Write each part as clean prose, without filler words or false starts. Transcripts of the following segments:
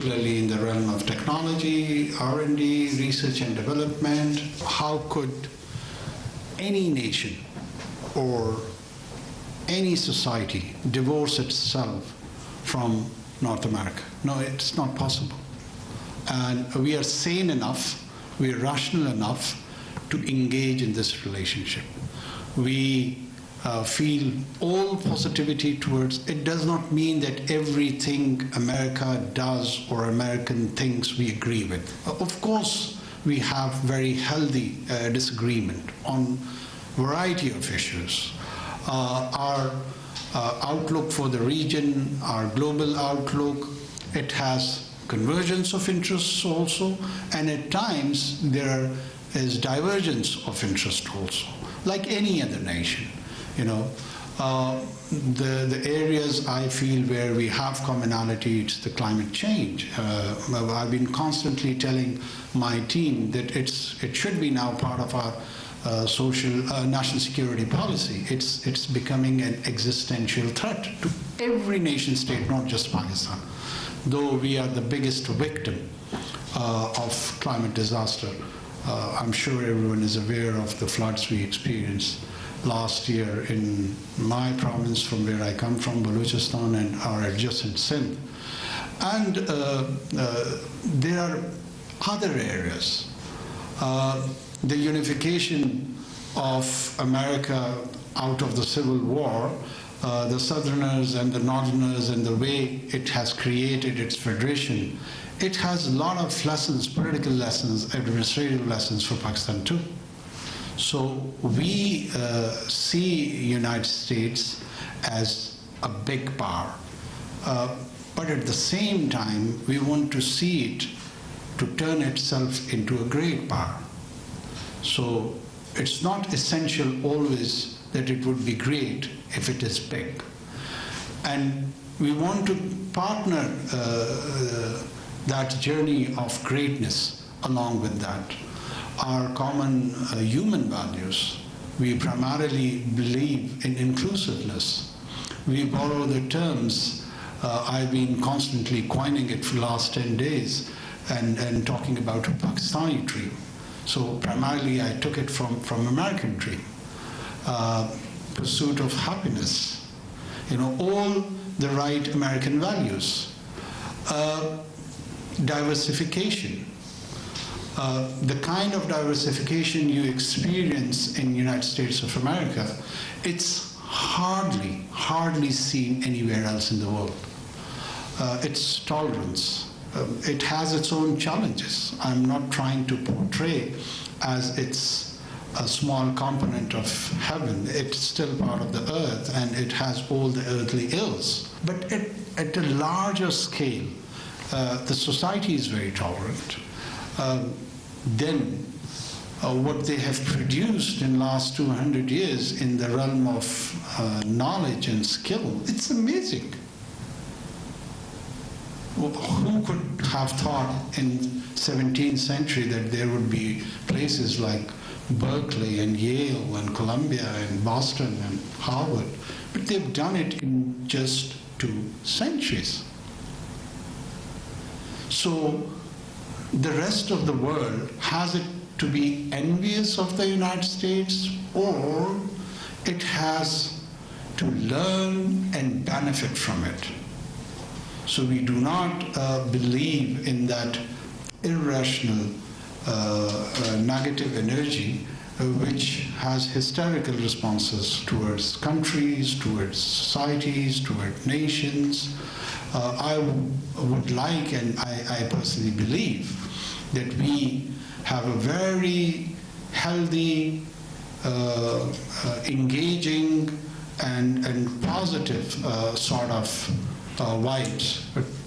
particularly in the realm of technology, R&D, research and development. How could any nation or any society divorce itself from North America? No, it's not possible. And we are sane enough, we are rational enough to engage in this relationship. We feel all positivity towards it. Does not mean that everything America does or American thinks we agree with. Of course, we have very healthy disagreement on variety of issues. Our outlook for the region, our global outlook, it has convergence of interests also, and at times there is divergence of interest also, like any other nation. You know, the areas I feel where we have commonality, it's the climate change. I've been constantly telling my team that it should be now part of our national security policy. It's becoming an existential threat to every nation state, not just Pakistan. Though we are the biggest victim of climate disaster, I'm sure everyone is aware of the floods we experienced last year in my province, from where I come from, Balochistan, and our adjacent Sindh. And there are other areas. The unification of America out of the Civil War, the Southerners and the Northerners, and the way it has created its federation, it has a lot of lessons, political lessons, administrative lessons for Pakistan too. So we see United States as a big power, but at the same time we want to see it to turn itself into a great power. So it's not essential always that it would be great if it is big. And we want to partner that journey of greatness along with that. Our common human values. We primarily believe in inclusiveness. We borrow the terms. I've been constantly coining it for the last 10 days and talking about a Pakistani dream. So primarily I took it from American dream. Pursuit of happiness. You know, all the right American values. Diversification. The kind of diversification you experience in the United States of America, it's hardly seen anywhere else in the world. It's tolerance. It has its own challenges. I'm not trying to portray as it's a small component of heaven. It's still part of the earth, and it has all the earthly ills. But at a larger scale, the society is very tolerant. Then what they have produced in the last 200 years in the realm of knowledge and skill, it's amazing. Who could have thought in 17th century that there would be places like Berkeley and Yale and Columbia and Boston and Harvard? But they've done it in just 2 centuries. So the rest of the world, has it to be envious of the United States, or it has to learn and benefit from it? So we do not believe in that irrational negative energy which has hysterical responses towards countries, towards societies, towards nations. I would like, and I personally believe, that we have a very healthy, engaging, and positive sort of vibes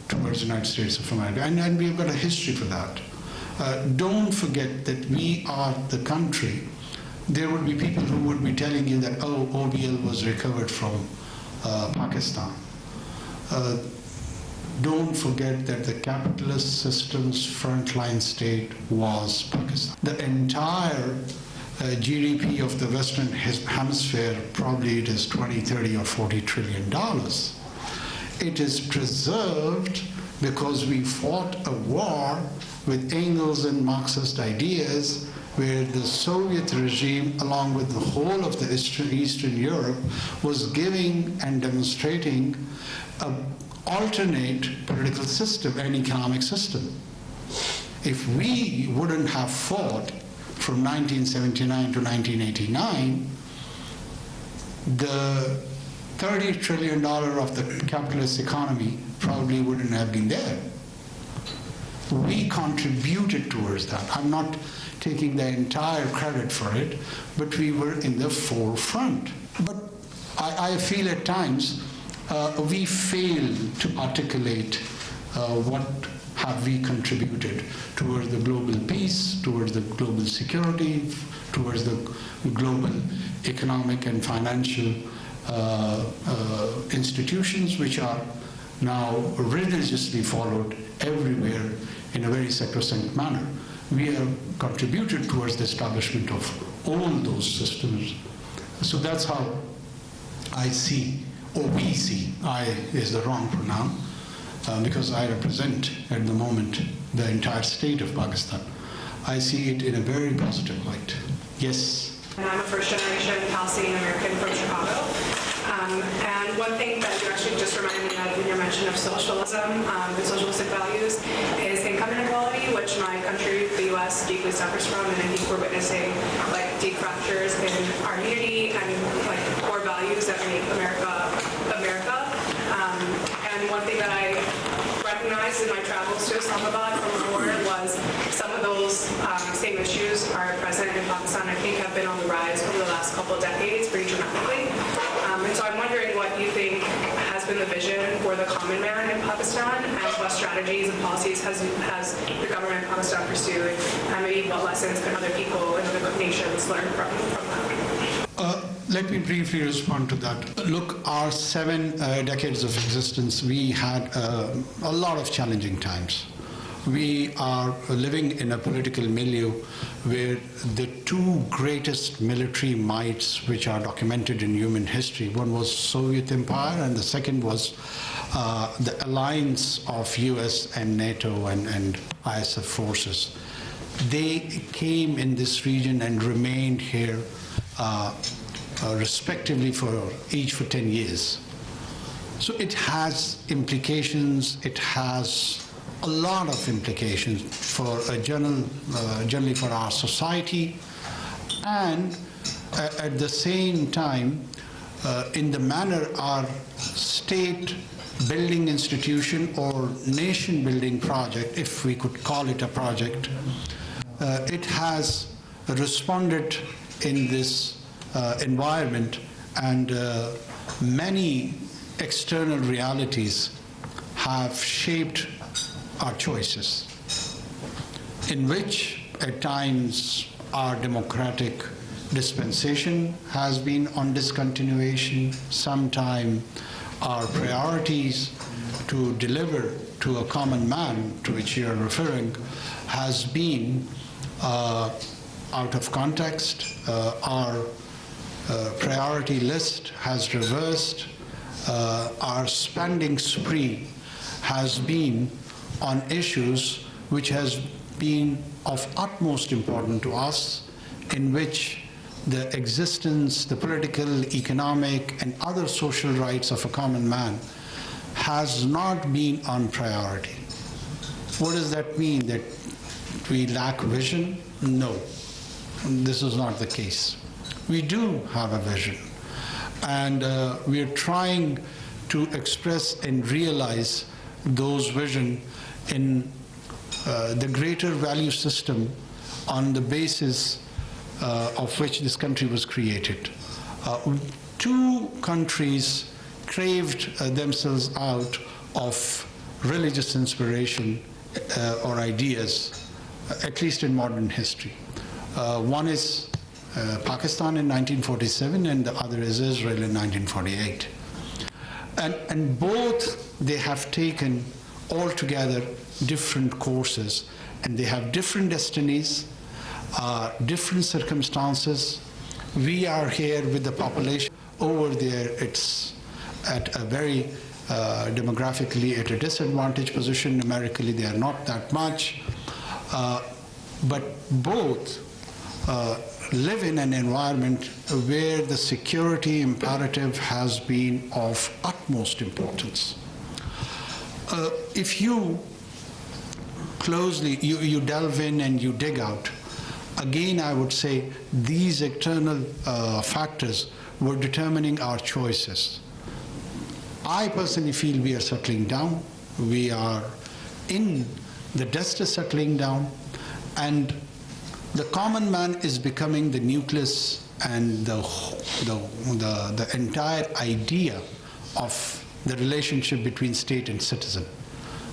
towards the United States of America. And we've got a history for that. Don't forget that we are the country. There would be people who would be telling you that, oh, OBL was recovered from Pakistan. Don't forget that the capitalist system's frontline state was Pakistan. The entire GDP of the Western Hemisphere, probably it is 20, 30, or $40 trillion. It is preserved because we fought a war with Engels and Marxist ideas where the Soviet regime, along with the whole of the Eastern Europe, was giving and demonstrating an alternate political system and economic system. If we wouldn't have fought from 1979 to 1989, the $30 trillion of the capitalist economy probably wouldn't have been there. We contributed towards that. I'm not taking the entire credit for it, but we were in the forefront. But I feel at times we fail to articulate what have we contributed towards the global peace, towards the global security, towards the global economic and financial institutions, which are now religiously followed everywhere in a very sacrosanct manner. We have contributed towards the establishment of all those systems. So that's how I see, or we see, I is the wrong pronoun, because I represent at the moment the entire state of Pakistan. I see it in a very positive light. Yes? And I'm a first-generation Palestinian American from Chicago. And one thing that you actually just reminded me of in your mention of socialism and socialistic values is income inequality, which my country, the U.S., deeply suffers from, and I think we're witnessing like deep fractures in our unity and like core values that make America America. And one thing that I recognized in my travels to Islamabad from the war was some of those same issues are present in Pakistan. I think have been on the rise over the last couple of decades pretty dramatically. And so I'm wondering what you think has been the vision for the common man in Pakistan, and what strategies and policies has the government of Pakistan pursued, and maybe what lessons can other people in other nations learn from that? Let me briefly respond to that. Look, our 7 decades of existence, we had a lot of challenging times. We are living in a political milieu where the 2 greatest military mights which are documented in human history, one was Soviet Empire and the second was the alliance of US and NATO and ISF forces. They came in this region and remained here respectively for each for 10 years. So it has implications, it has a lot of implications for generally for our society, and at the same time in the manner our state building institution or nation building project, if we could call it a project, it has responded in this environment, and many external realities have shaped our choices, in which at times our democratic dispensation has been on discontinuation, sometimes our priorities to deliver to a common man, to which you are referring, has been out of context. Our priority list has reversed. Our spending spree has been on issues which has been of utmost importance to us, in which the existence, the political, economic, and other social rights of a common man has not been on priority. What does that mean? That we lack vision? No, this is not the case. We do have a vision, and we are trying to express and realize those vision in the greater value system on the basis of which this country was created. 2 countries craved themselves out of religious inspiration or ideas, at least in modern history. One is Pakistan in 1947, and the other is Israel in 1948. And both, they have taken altogether different courses, and they have different destinies, different circumstances. We are here with the population. Over there, it's at a very demographically at a disadvantaged position. Numerically, they are not that much. But both live in an environment where the security imperative has been of utmost importance. If you closely, you delve in and you dig out, again, I would say these external factors were determining our choices. I personally feel we are settling down. We are in the dust is settling down, and the common man is becoming the nucleus and the entire idea of the relationship between state and citizen.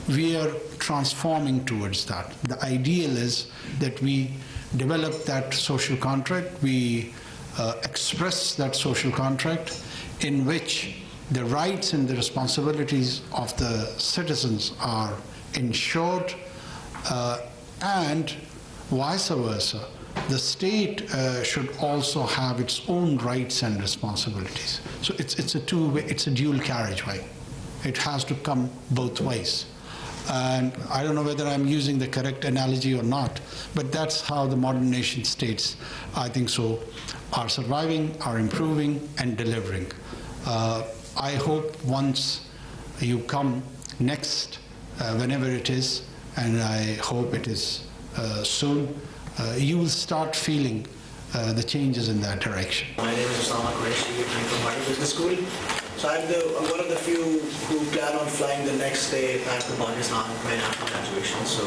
We are transforming towards that. The ideal is that we develop that social contract, we express that social contract in which the rights and the responsibilities of the citizens are ensured, and vice versa. The state should also have its own rights and responsibilities. So it's a two-way, it's a dual carriageway. It has to come both ways. And I don't know whether I'm using the correct analogy or not, but that's how the modern nation states, I think so, are surviving, are improving, and delivering. I hope once you come next, whenever it is, and I hope it is soon, you will start feeling the changes in that direction. My name is Osama Qureshi. I'm from Harvard Business School. So I'm one of the few who plan on flying the next day back to Pakistan right after graduation. So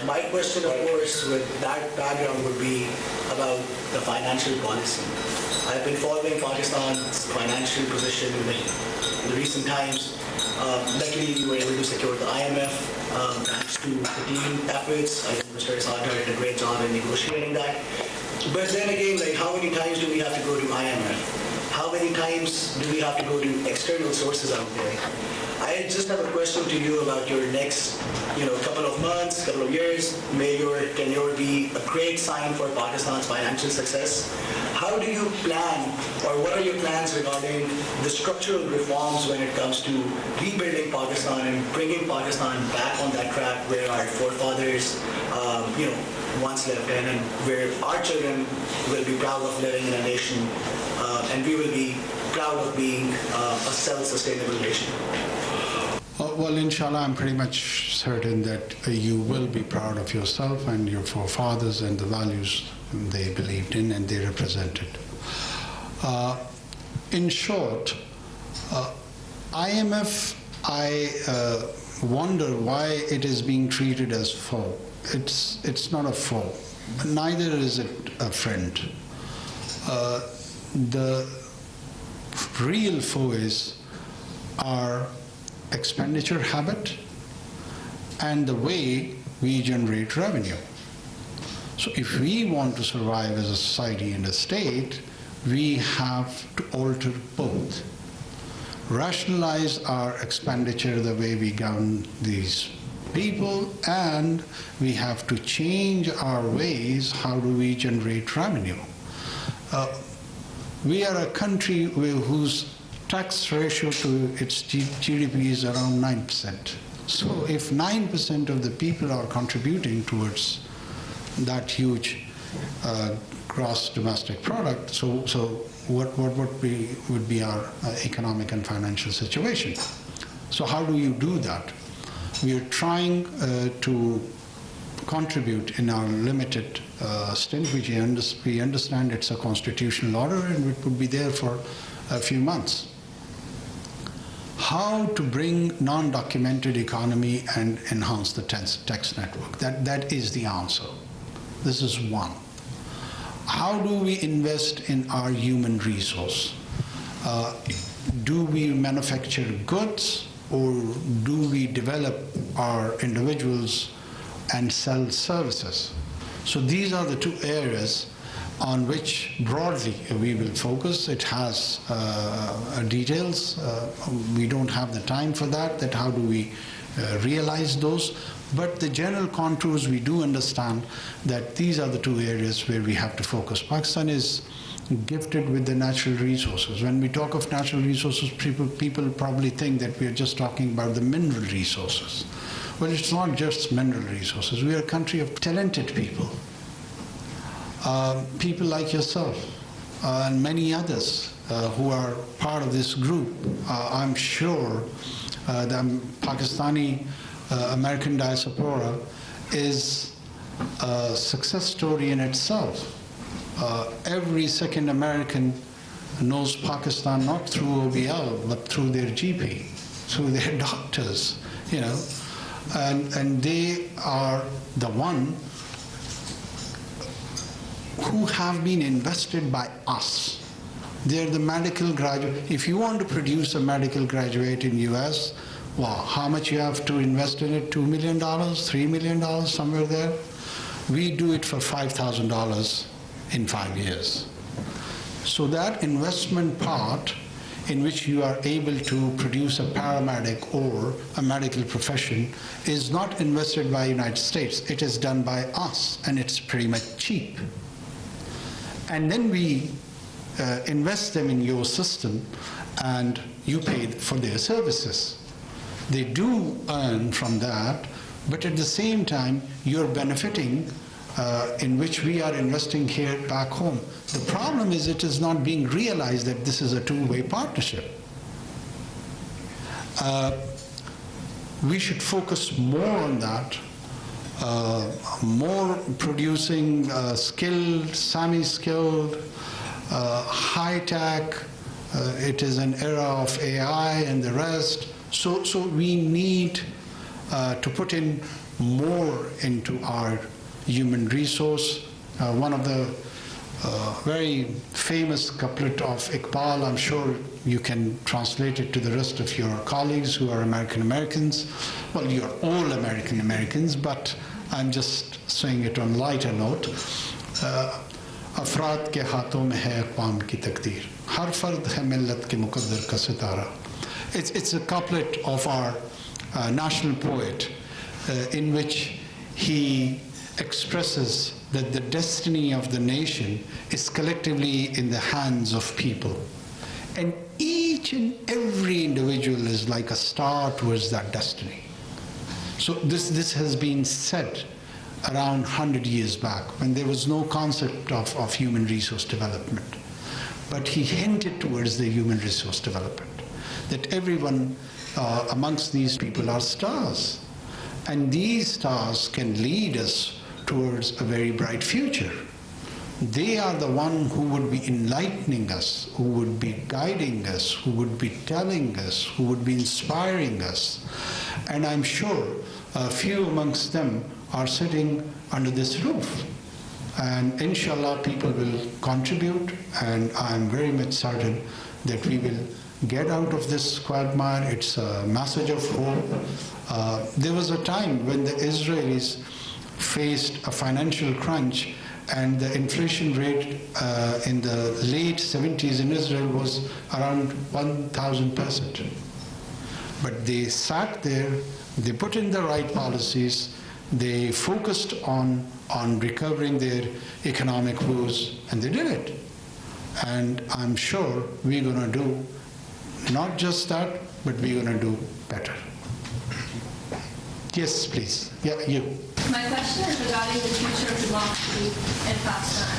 my question, of course, with that background would be about the financial policy. I've been following Pakistan's financial position in the recent times. Luckily, we were able to secure the IMF thanks to the team efforts. I think Mr. Sadar did a great job in negotiating that. But then again, like, how many times do we have to go to IMF? How many times do we have to go to external sources out there? I just have a question to you about your next, couple of months, couple of years. May your tenure be a great sign for Pakistan's financial success. How do you plan, or what are your plans regarding the structural reforms when it comes to rebuilding Pakistan and bringing Pakistan back on that track where our forefathers, once lived in, and where our children will be proud of living in a nation, and we will be proud of being a self-sustainable nation? Well, inshallah, I'm pretty much certain that you will be proud of yourself and your forefathers and the values they believed in and they represented. In short, IMF, I wonder why it is being treated as foe. It's not a foe, but neither is it a friend. The real foe is our expenditure habit and the way we generate revenue. So if we want to survive as a society and a state, we have to alter both. Rationalize our expenditure the way we govern these people, and we have to change our ways. How do we generate revenue? We are a country whose tax ratio to its GDP is around 9%. So if 9% of the people are contributing towards that huge gross domestic product, so what would be our economic and financial situation? So how do you do that? We are trying to contribute in our limited stint, which we understand it's a constitutional order and it would be there for a few months. How to bring non-documented economy and enhance the tax network? That is the answer. This is one. How do we invest in our human resource? Do we manufacture goods, or do we develop our individuals and sell services? So these are the two areas on which broadly we will focus. It has details. We don't have the time for that how do we realize those. But the general contours, we do understand that these are the two areas where we have to focus. Pakistan is gifted with the natural resources. When we talk of natural resources, people probably think that we are just talking about the mineral resources. Well, it's not just mineral resources. We are a country of talented people. People like yourself and many others who are part of this group. I'm sure the Pakistani American diaspora is a success story in itself. Every second American knows Pakistan not through OBL, but through their GP, through their doctors, you know, and they are the one who have been invested by us. They're the medical graduate. If you want to produce a medical graduate in US, wow, how much you have to invest in it? $2 million, $3 million, somewhere there. We do it for $5,000 in 5 years. So that investment part in which you are able to produce a paramedic or a medical profession is not invested by the United States. It is done by us, and it's pretty much cheap. And then we invest them in your system, and you pay for their services. They do earn from that, but at the same time, you're benefiting in which we are investing here back home. The problem is it is not being realized that this is a two-way partnership. We should focus more on that, more producing skilled, semi-skilled, high-tech. It is an era of AI and the rest. So we need to put in more into our human resource. One of the very famous couplet of Iqbal, I'm sure you can translate it to the rest of your colleagues who are American Americans. Well, you're all American Americans, but I'm just saying it on a lighter note. अफराद के हाथों में है अक़वाम की तकदीर, हर फर्द है मिल्लत के मुक़द्दर का सितारा. It's a couplet of our national poet in which he expresses that the destiny of the nation is collectively in the hands of people. And each and every individual is like a star towards that destiny. So this has been said around 100 years back, when there was no concept of human resource development. But he hinted towards the human resource development, that everyone amongst these people are stars. And these stars can lead us towards a very bright future. They are the one who would be enlightening us, who would be guiding us, who would be telling us, who would be inspiring us. And I'm sure a few amongst them are sitting under this roof. And inshallah, people will contribute, and I'm very much certain that we will get out of this quagmire. It's a message of hope. There was a time when the Israelis faced a financial crunch, and the inflation rate in the late 70s in Israel was around 1,000%. But they sat there, they put in the right policies, they focused on recovering their economic woes, and they did it. And I'm sure we're going to do not just that, but we're going to do better. Yes, please. Yeah, you. My question is regarding the future of democracy in Pakistan.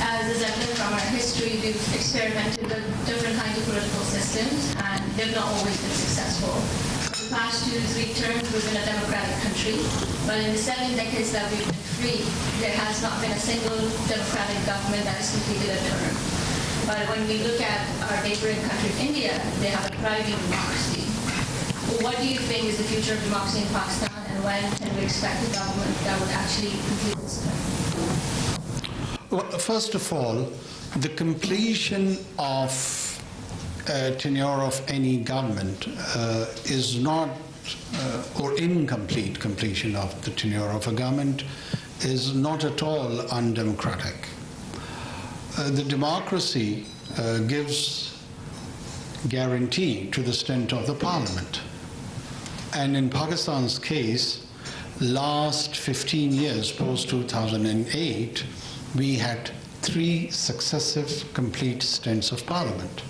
As is evident from our history, we've experimented with different kinds of political systems, and they've not always been successful. For the past 2 to 3 terms, we've been a democratic country, but in the 7 decades that we've been free, there has not been a single democratic government that has completed a term. But when we look at our neighboring country of India, they have a thriving democracy. What do you think is the future of democracy in Pakistan, and when can we expect a government that would actually complete this term? Well, first of all, the completion of tenure of any government is not, or incomplete completion of the tenure of a government is not at all undemocratic. The democracy gives guarantee to the strength of the parliament. And in Pakistan's case, last 15 years, post-2008, we had 3 successive complete stints of parliament.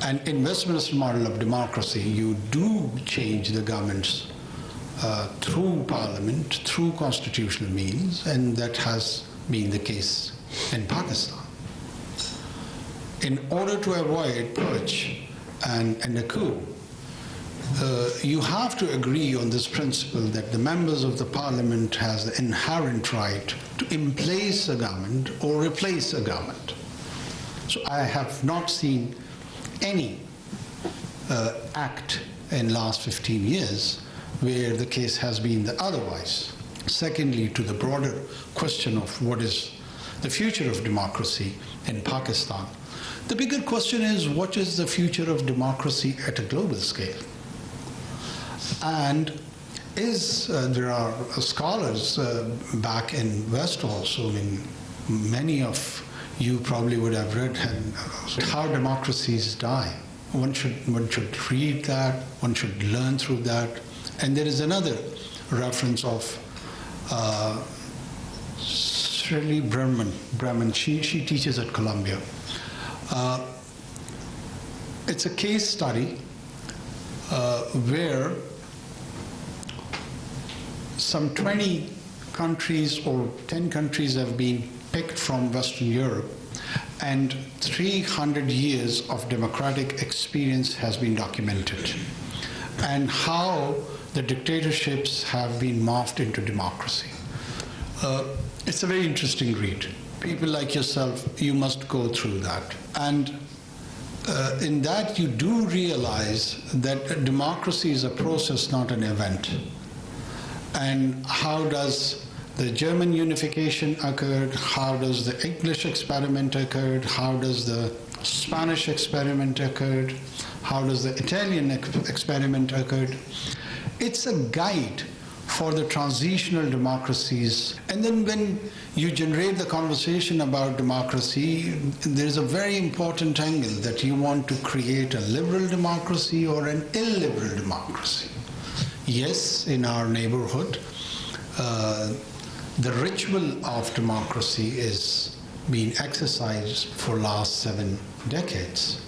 And in Westminster model of democracy, you do change the governments through parliament, through constitutional means, and that has been the case in Pakistan. In order to avoid purge and a coup, you have to agree on this principle that the members of the parliament has the inherent right to emplace a government or replace a government. So I have not seen any act in last 15 years where the case has been the otherwise. Secondly, to the broader question of what is the future of democracy in Pakistan, the bigger question is what is the future of democracy at a global scale? And there are scholars back in West also, I mean, many of you probably would have read how democracies die. One should read that, one should learn through that. And there is another reference of Shirley Bremen. She teaches at Columbia. It's a case study where some 20 countries or 10 countries have been picked from Western Europe, and 300 years of democratic experience has been documented, and how the dictatorships have been morphed into democracy. It's a very interesting read. People like yourself, you must go through that. And in that you do realize that democracy is a process, not an event. And how does the German unification occurred? How does the English experiment occurred? How does the Spanish experiment occurred? How does the Italian experiment occurred? It's a guide for the transitional democracies. And then when you generate the conversation about democracy, there's a very important angle that you want to create a liberal democracy or an illiberal democracy. Yes, in our neighborhood, the ritual of democracy is being exercised for last 7 decades.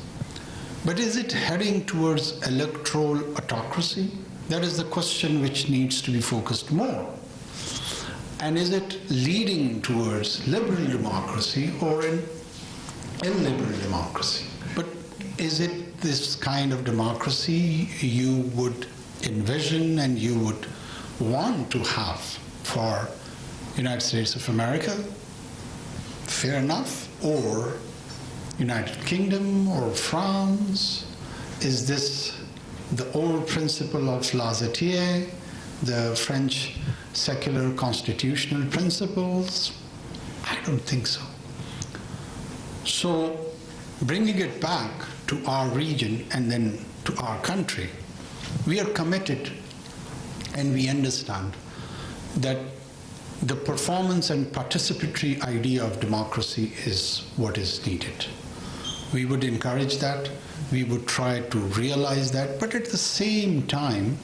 But is it heading towards electoral autocracy? That is the question which needs to be focused more. And is it leading towards liberal democracy or an illiberal democracy? But is it this kind of democracy you would envision and you would want to have for United States of America? Fair enough. Or United Kingdom or France? Is this the old principle of laissez-faire, the French secular constitutional principles? I don't think so. So bringing it back to our region and then to our country, we are committed and we understand that the performance and participatory idea of democracy is what is needed. We would encourage that. We would try to realize that. But at the same time,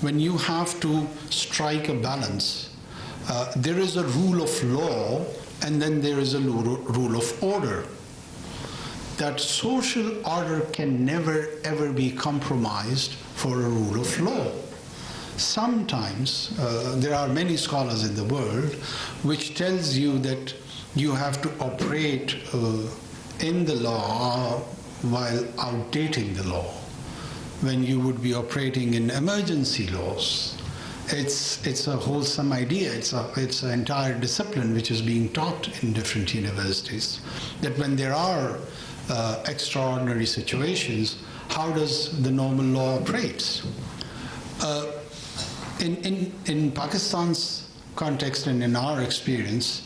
when you have to strike a balance, there is a rule of law and then there is a rule of order. That social order can never ever be compromised for a rule of law. Sometimes there are many scholars in the world which tells you that you have to operate in the law while outdating the law, when you would be operating in emergency laws. It's a wholesome idea. It's an entire discipline which is being taught in different universities, that when there are extraordinary situations, how does the normal law operate? In Pakistan's context and in our experience,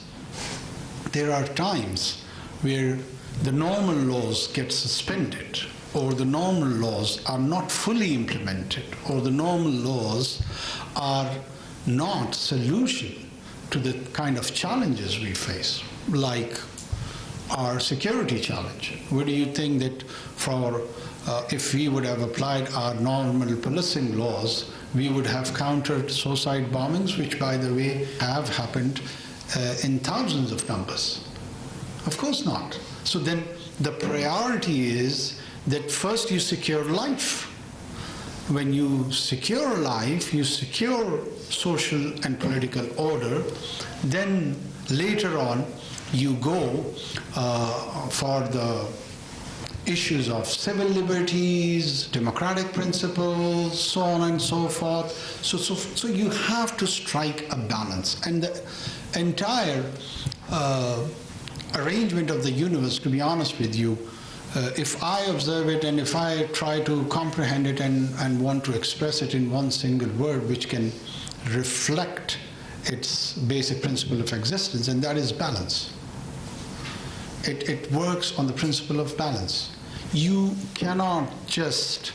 there are times where the normal laws get suspended, or the normal laws are not fully implemented, or the normal laws are not solution to the kind of challenges we face, like our security challenge. What do you think that if we would have applied our normal policing laws, we would have countered suicide bombings, which, by the way, have happened in thousands of numbers. Of course not. So then the priority is that first you secure life. When you secure life, you secure social and political order, then later on you go for the issues of civil liberties, democratic principles, so on and so forth. So you have to strike a balance. And the entire arrangement of the universe, to be honest with you, if I observe it and if I try to comprehend it and want to express it in one single word which can reflect its basic principle of existence, and that is balance. It works on the principle of balance. You cannot just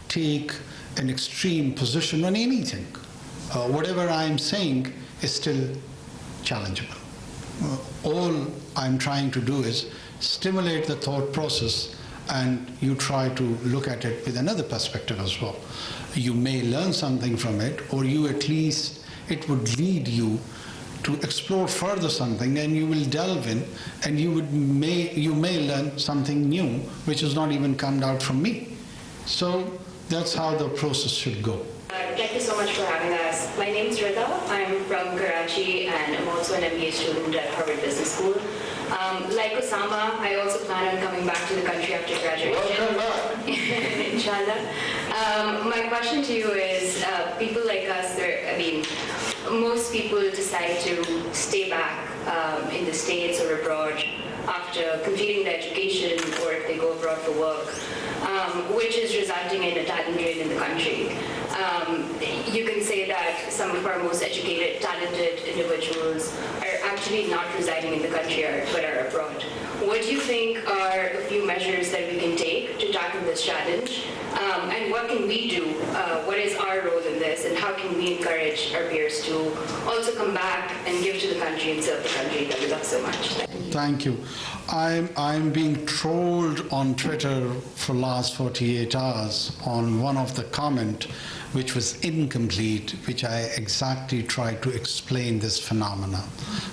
take an extreme position on anything. Whatever I'm saying is still challengeable. All I'm trying to do is stimulate the thought process, and you try to look at it with another perspective as well. You may learn something from it, or you at least, it would lead you to explore further something, and you will delve in, and you may learn something new which has not even come out from me. So that's how the process should go. Thank you so much for having us. My name is Rita. I'm from Karachi, and I'm also an MBA student at Harvard Business School. Like Osama, I also plan on coming back to the country after graduation. Welcome back. Inshallah. My question to you is, people like us, most people decide to stay back in the States or abroad after completing their education, or if they go abroad for work, which is resulting in a talent drain in the country. You can say that some of our most educated, talented individuals are actually not residing in the country but are abroad. What do you think are a few measures that we can take to tackle this challenge? And what can we do? What is our role in this? And how can we encourage our peers to also come back and give to the country and serve the country that we love so much? Thank you. I'm being trolled on Twitter for the last 48 hours on one of the comment which was incomplete, which I exactly tried to explain this phenomena.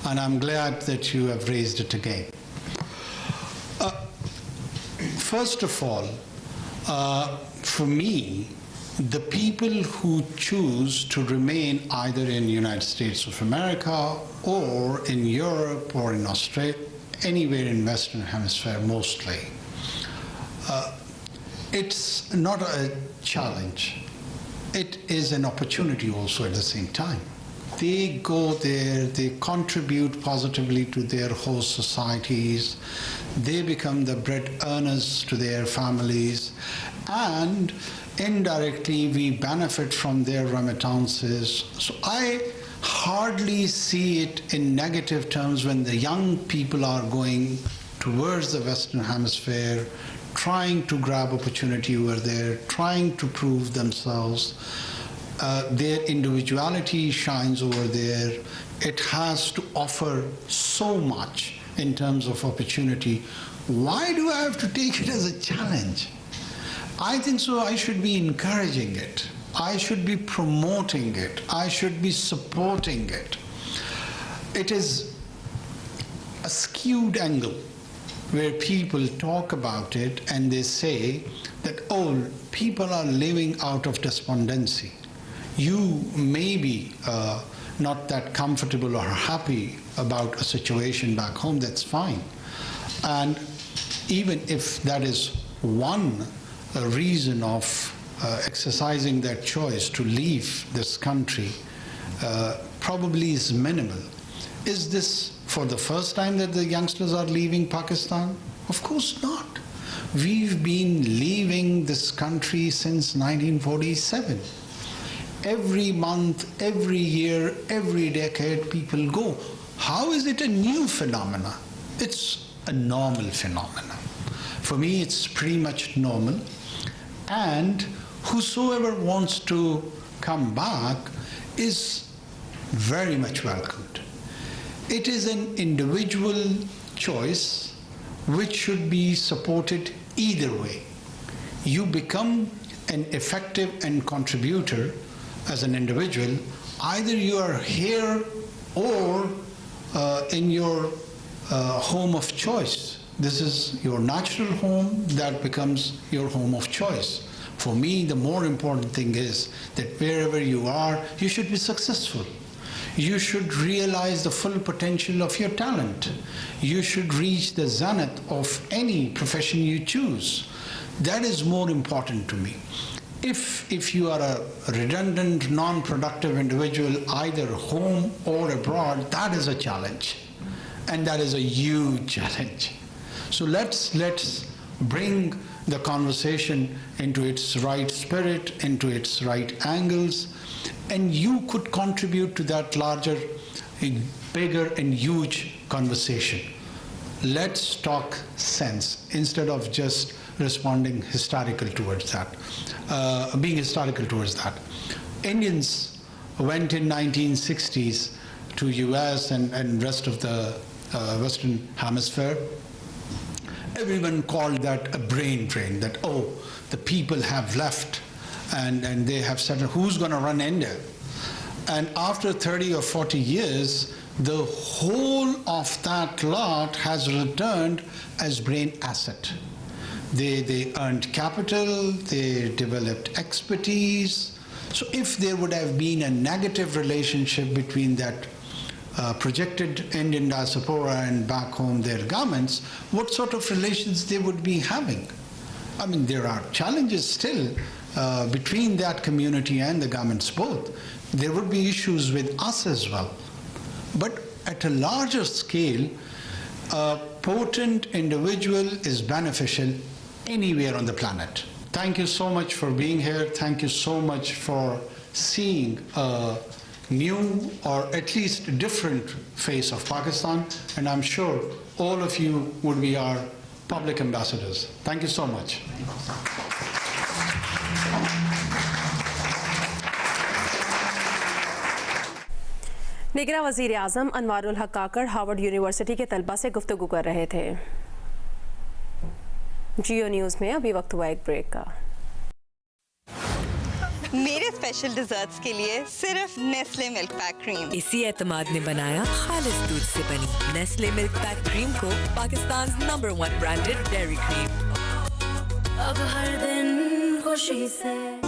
And I'm glad that you have raised it again. First of all, for me, the people who choose to remain either in the United States of America or in Europe or in Australia, anywhere in Western Hemisphere mostly, it's not a challenge. It is an opportunity also at the same time. They go there, they contribute positively to their host societies, they become the bread earners to their families, and indirectly we benefit from their remittances. So I hardly see it in negative terms when the young people are going towards the Western Hemisphere, trying to grab opportunity over there, trying to prove themselves. Their individuality shines over there. It has to offer so much in terms of opportunity. Why do I have to take it as a challenge? I think so I should be encouraging it. I should be promoting it. I should be supporting it. It is a skewed angle where people talk about it and they say that, oh, people are living out of despondency. You may be not that comfortable or happy about a situation back home, that's fine. And even if that is one reason of exercising that choice to leave this country, probably is minimal. Is this for the first time that the youngsters are leaving Pakistan? Of course not. We've been leaving this country since 1947. Every month, every year, every decade, people go. How is it a new phenomena? It's a normal phenomena. For me, it's pretty much normal. And whosoever wants to come back is very much welcomed. It is an individual choice which should be supported either way. You become an effective and contributor as an individual, either you are here or in your home of choice. This is your natural home that becomes your home of choice. For me, the more important thing is that wherever you are, you should be successful. You should realize the full potential of your talent. You should reach the zenith of any profession you choose. That is more important to me. If you are a redundant, non-productive individual, either home or abroad, that is a challenge. And that is a huge challenge. So let's bring the conversation into its right spirit, into its right angles, and you could contribute to that larger, bigger and huge conversation. Let's talk sense instead of just responding historical towards that, being historical towards that. Indians went in 1960s to US and rest of the Western Hemisphere. Everyone called that a brain drain, that, oh, the people have left and they have said, who's going to run India? And after 30 or 40 years, the whole of that lot has returned as brain asset. They earned capital, they developed expertise. So if there would have been a negative relationship between that projected Indian diaspora and back home their governments, what sort of relations they would be having? I mean, there are challenges still between that community and the governments both. There would be issues with us as well. But at a larger scale, a potent individual is beneficial anywhere on the planet. Thank you so much for being here. Thank you so much for seeing a new or at least a different face of Pakistan. And I'm sure all of you would be our public ambassadors. Thank you so much. निगरा वज़ीर आज़म अनवारुल हक काकड़ Harvard university के तलबा से गुफ्तगू कर रहे थे। जियो news में अभी वक्त हुआ एक ब्रेक का। मेरे स्पेशल डिजर्ट्स के लिए सिर्फ नेस्ले मिल्क पैक क्रीम। इसी एतमाद ने बनाया खालिस दूध से बनी नेस्ले मिल्क पैक क्रीम को Pakistan number 1 branded dairy cream. अब हर दिन खुशी से